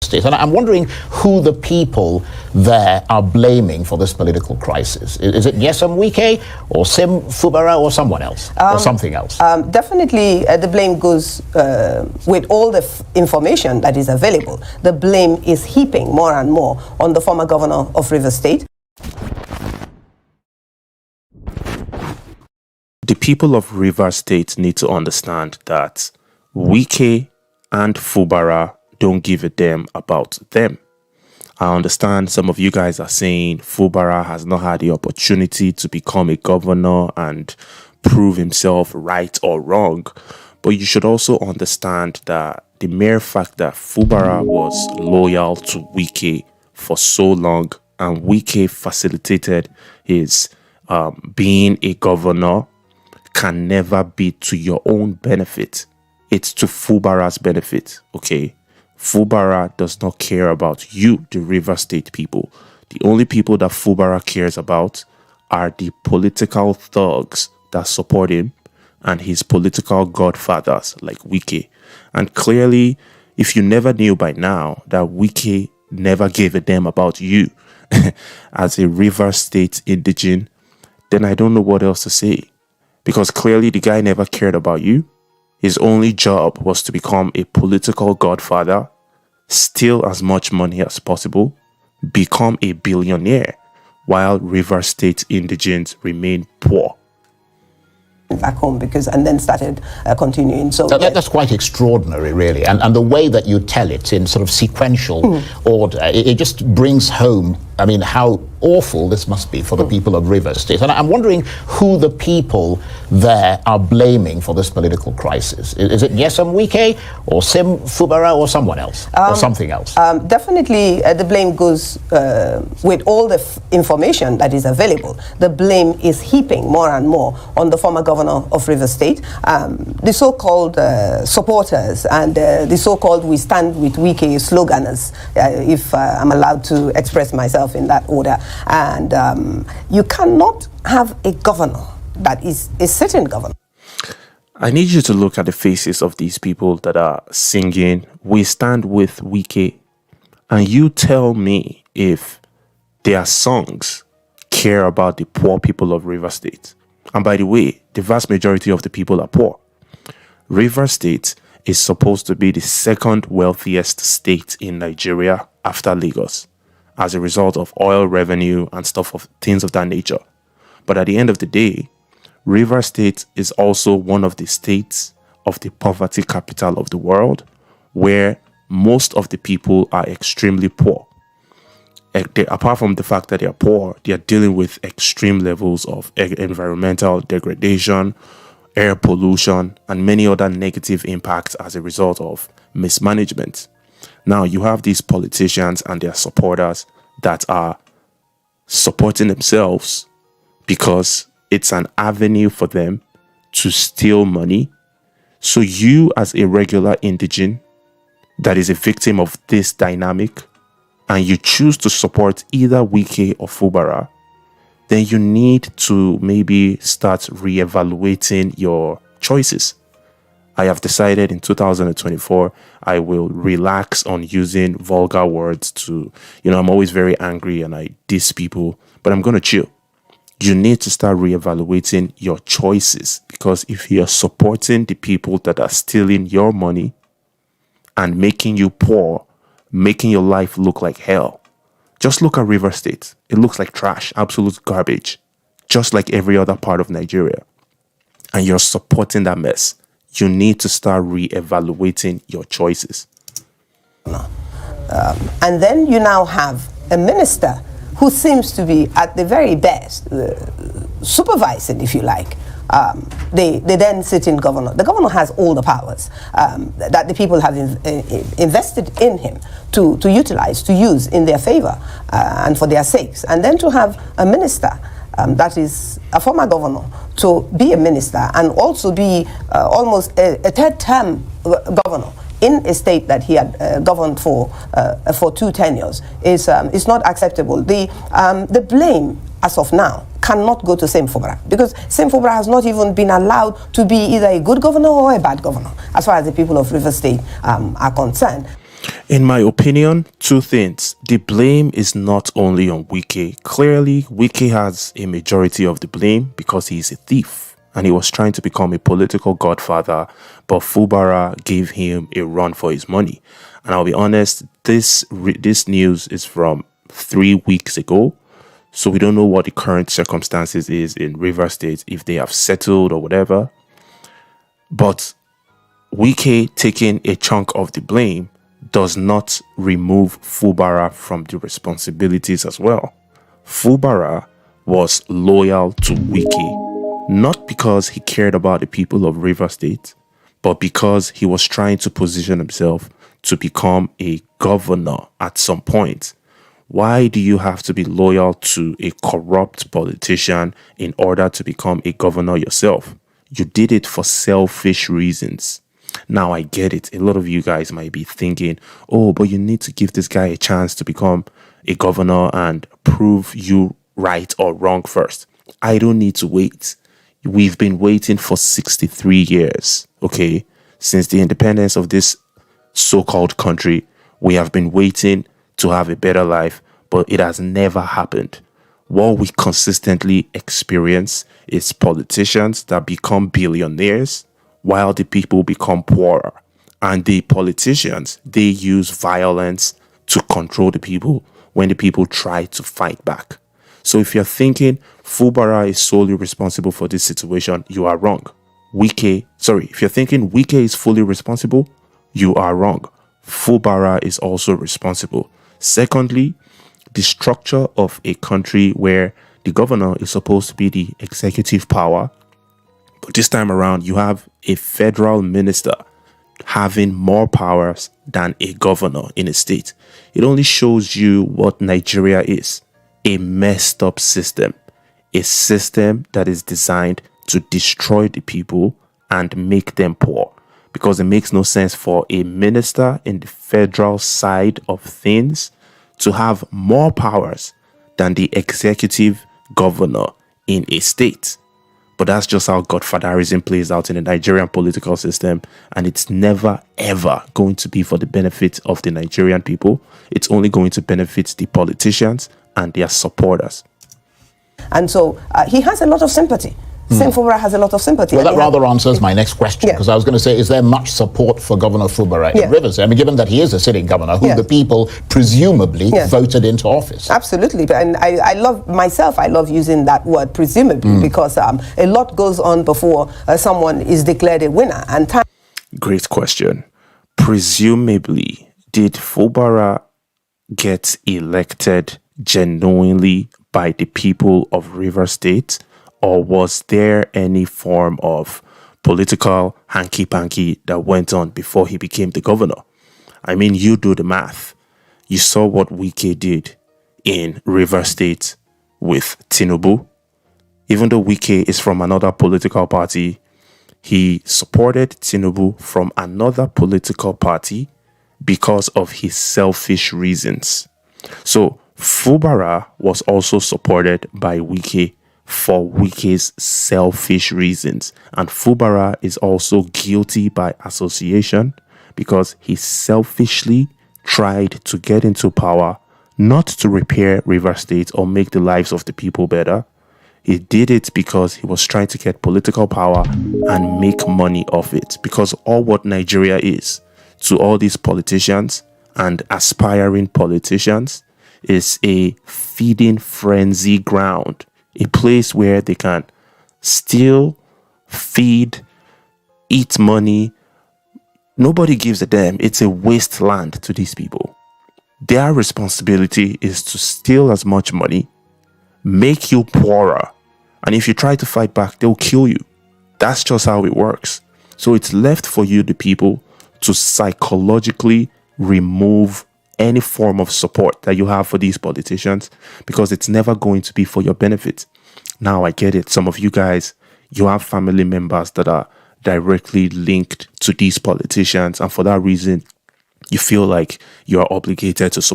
State. And I'm wondering who the people there are blaming for this political crisis. Is it Nyesom Wike or Sim Fubara or someone else or something else? Definitely the blame goes with all the information that is available. The blame is heaping more and more on the former governor of Rivers State. The people of Rivers State need to understand that Wike and Fubara don't give a damn about them. I understand some of you guys are saying Fubara has not had the opportunity to become a governor and prove himself right or wrong. But you should also understand that the mere fact that Fubara was loyal to Wike for so long and Wike facilitated his being a governor can never be to your own benefit. It's to Fubara's benefit, okay? Fubara does not care about you, the Rivers State people. The only people that Fubara cares about are the political thugs that support him and his political godfathers like Wike. And clearly, if you never knew by now that Wike never gave a damn about you as a Rivers State indigene, then I don't know what else to say. Because clearly the guy never cared about you. His only job was to become a political godfather, steal as much money as possible, become a billionaire, while Rivers State indigents remain poor. Back home and then started continuing. So that's quite extraordinary, really. And the way that you tell it in sort of sequential order, it just brings home, I mean, how awful this must be for the people of Rivers State. And I'm wondering who the people there are blaming for this political crisis. Is it Nyesom Wike or Sim Fubara or someone else or something else? Definitely the blame goes with all the information that is available. The blame is heaping more and more on the former governor of Rivers State. The so-called supporters and the so-called "We Stand with Wike" sloganers, if I'm allowed to express myself in that order. And you cannot have a governor that is a sitting governor. I need you to look at the faces of these people that are singing "We Stand with Wike," and you tell me if their songs care about the poor people of Rivers State. And by the way, the vast majority of the people are poor. Rivers State is supposed to be the second wealthiest state in Nigeria after Lagos, as a result of oil revenue and things of that nature. But at the end of the day, Rivers State is also one of the states of the poverty capital of the world, where most of the people are extremely poor. Apart from the fact that they are poor, they are dealing with extreme levels of environmental degradation, air pollution, and many other negative impacts as a result of mismanagement. Now, you have these politicians and their supporters that are supporting themselves because it's an avenue for them to steal money. So you, as a regular indigene that is a victim of this dynamic, and you choose to support either Wike or Fubara, then you need to maybe start reevaluating your choices. I have decided in 2024, I will relax on using vulgar words to, I'm always very angry and I diss people, but I'm going to chill. You need to start reevaluating your choices, because if you're supporting the people that are stealing your money and making you poor, making your life look like hell, just look at Rivers State. It looks like trash, absolute garbage, just like every other part of Nigeria. And you're supporting that mess. You need to start reevaluating your choices. And then you now have a minister who seems to be, at the very best, supervising, if you like, the then sitting governor. The governor has all the powers that the people have invested in him to utilize, to use in their favor and for their sakes. And then to have a minister that is a former governor to be a minister and also be almost a third-term governor in a state that he had governed for 2 tenures is not acceptable. The blame, as of now, cannot go to Sim Fubara, because Sim Fubara has not even been allowed to be either a good governor or a bad governor, as far as the people of Rivers State are concerned. In my opinion, two things. The blame is not only on Wike. Clearly, Wike has a majority of the blame because he's a thief and he was trying to become a political godfather, but Fubara gave him a run for his money. And I'll be honest, this news is from 3 weeks ago, so we don't know what the current circumstances is in Rivers State, if they have settled or whatever. But Wike taking a chunk of the blame does not remove Fubara from the responsibilities as well. Fubara was loyal to Wike, not because he cared about the people of Rivers State, but because he was trying to position himself to become a governor at some point. Why do you have to be loyal to a corrupt politician in order to become a governor yourself? You did it for selfish reasons. Now, I get it. A lot of you guys might be thinking, oh, but you need to give this guy a chance to become a governor and prove you right or wrong first. I don't need to wait. We've been waiting for 63 years, okay? Since the independence of this so-called country, we have been waiting to have a better life, but it has never happened. What we consistently experience is politicians that become billionaires while the people become poorer. And the politicians, they use violence to control the people when the people try to fight back. So if you're thinking Fubara is solely responsible for this situation, you are wrong. If you're thinking Wike is fully responsible, you are wrong. Fubara is also responsible. Secondly, the structure of a country where the governor is supposed to be the executive power, but this time around you have a federal minister having more powers than a governor in a state. It only shows you what Nigeria is: a messed up system, a system that is designed to destroy the people and make them poor, because it makes no sense for a minister in the federal side of things to have more powers than the executive governor in a state. But that's just how godfatherism plays out in the Nigerian political system, and it's never ever going to be for the benefit of the Nigerian people. It's only going to benefit the politicians and their supporters. And so he has a lot of sympathy. Sim Fubara has a lot of sympathy. Well, that rather answers my next question, because I was going to say, is there much support for Governor Fubara in Rivers? I mean, given that he is a sitting governor who the people presumably voted into office. Absolutely. And I love using that word presumably, because a lot goes on before someone is declared a winner. And Great question. Presumably, did Fubara get elected genuinely by the people of Rivers State? Or was there any form of political hanky-panky that went on before he became the governor? I mean, you do the math. You saw what Wike did in Rivers State with Tinubu. Even though Wike is from another political party, he supported Tinubu from another political party because of his selfish reasons. So Fubara was also supported by Wike for Wike's selfish reasons. And Fubara is also guilty by association because he selfishly tried to get into power, not to repair Rivers State or make the lives of the people better. He did it because he was trying to get political power and make money off it. Because all what Nigeria is to all these politicians and aspiring politicians is a feeding frenzy ground. A place where they can steal, feed, eat money. Nobody gives a damn. It's a wasteland to these people. Their responsibility is to steal as much money, make you poorer, and if you try to fight back, they'll kill you. That's just how it works. So it's left for you, the people, to psychologically remove any form of support that you have for these politicians, because it's never going to be for your benefit. Now, I get it. Some of you guys, you have family members that are directly linked to these politicians, and for that reason, you feel like you're obligated to support